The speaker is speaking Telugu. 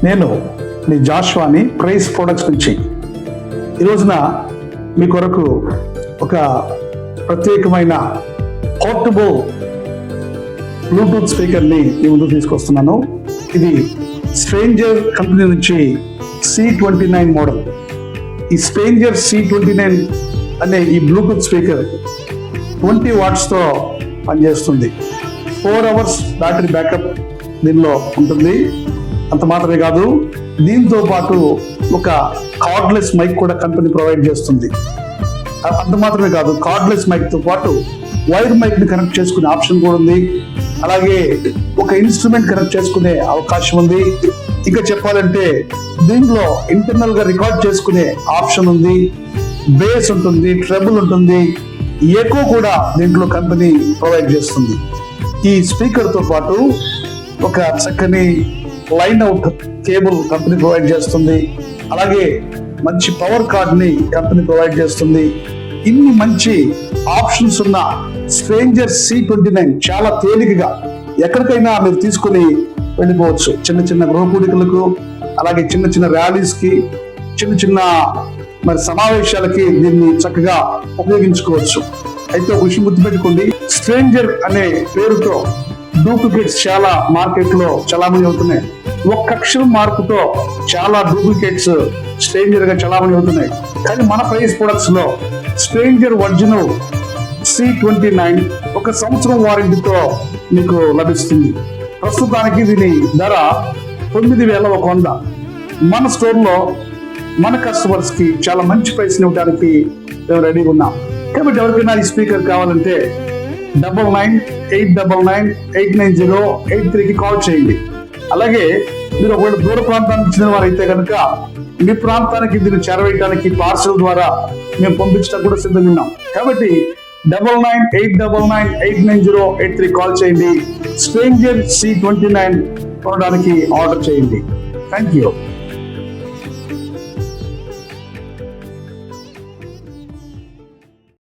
నేను మీ జాషువాని ప్రైస్ ప్రొడక్ట్స్ నుంచి ఈ రోజున మీ కొరకు ఒక ప్రత్యేకమైన పోర్టబుల్ బ్లూటూత్ స్పీకర్ని మీ ముందు తీసుకొస్తున్నాను. ఇది స్ట్రేంజర్ కంపెనీ నుంచి C29 మోడల్. ఈ స్ట్రేంజర్ C29 అనే ఈ బ్లూటూత్ స్పీకర్ 20 వాట్స్తో పనిచేస్తుంది. 4 అవర్స్ బ్యాటరీ బ్యాకప్ దీనిలో ఉంటుంది. అంత మాత్రమే కాదు, దీంతో పాటు ఒక కార్డ్లెస్ మైక్ కూడా కంపెనీ ప్రొవైడ్ చేస్తుంది. అంత మాత్రమే కాదు, కార్డ్లెస్ మైక్తో పాటు వైర్ మైక్ని కనెక్ట్ చేసుకునే ఆప్షన్ కూడా ఉంది. అలాగే ఒక ఇన్స్ట్రుమెంట్ కనెక్ట్ చేసుకునే అవకాశం ఉంది. ఇంకా చెప్పాలంటే దీంట్లో ఇంటర్నల్ గా రికార్డ్ చేసుకునే ఆప్షన్ ఉంది. బేస్ ఉంటుంది, ట్రెబుల్ ఉంటుంది, ఎకో కూడా దీంట్లో కంపెనీ ప్రొవైడ్ చేస్తుంది. ఈ స్పీకర్ తో పాటు ఒక చక్కని line out cable company provide చేస్తుంది. అలాగే మంచి పవర్ కార్డ్ ని కంపెనీ ప్రొవైడ్ చేస్తుంది. ఇన్ని మంచి ఆప్షన్స్ ఉన్న స్ట్రేంజర్ C29 చాలా తేలికగా ఎక్కడికైనా మీరు తీసుకుని వెళ్ళిపోవచ్చు. చిన్న చిన్న గృహ కూడికలకు, అలాగే చిన్న చిన్న ర్యాలీస్ కి, చిన్న చిన్న మరి సమావేశాలకి దీన్ని చక్కగా ఉపయోగించుకోవచ్చు. అయితే ఒక విషయం గుర్తుపెట్టుకోండి, స్ట్రేంజర్ అనే పేరుతో డూప్లికేట్స్ చాలా మార్కెట్ లో చలామణి అవుతున్నాయి. ఒక్క అక్షరం మార్పుతో చాలా డూప్లికేట్స్ స్ట్రేంజర్ గా చలామణి అవుతున్నాయి. కానీ మన ప్రైస్ ప్రొడక్ట్స్ లో స్ట్రేంజర్ ఒరిజినల్ C29 1 సంవత్సరం వారంటీతో మీకు లభిస్తుంది. ప్రస్తుతానికి దీని ధర 9,100. మన స్టోర్ లో మన కస్టమర్స్ కి చాలా మంచి ప్రైస్ ఇవ్వడానికి మేము రెడీగా ఉన్నాం. కాబట్టి ఎవరికైనా ఈ స్పీకర్ కావాలంటే 9989989083కి కాల్ చేయండి. అలాగే మీరు ఒకవేళ దూర ప్రాంతానికి చెందిన వారు అయితే కనుక మీ ప్రాంతానికి దీన్ని చేరవేయడానికి పార్సల్ ద్వారా మేము పంపించడం కూడా సిద్ధంగా ఉన్నాం. కాబట్టి 9989989083 కాల్ చేయండి. స్ట్రేంజర్ C29 కొనడానికి ఆర్డర్ చేయండి. Thank you.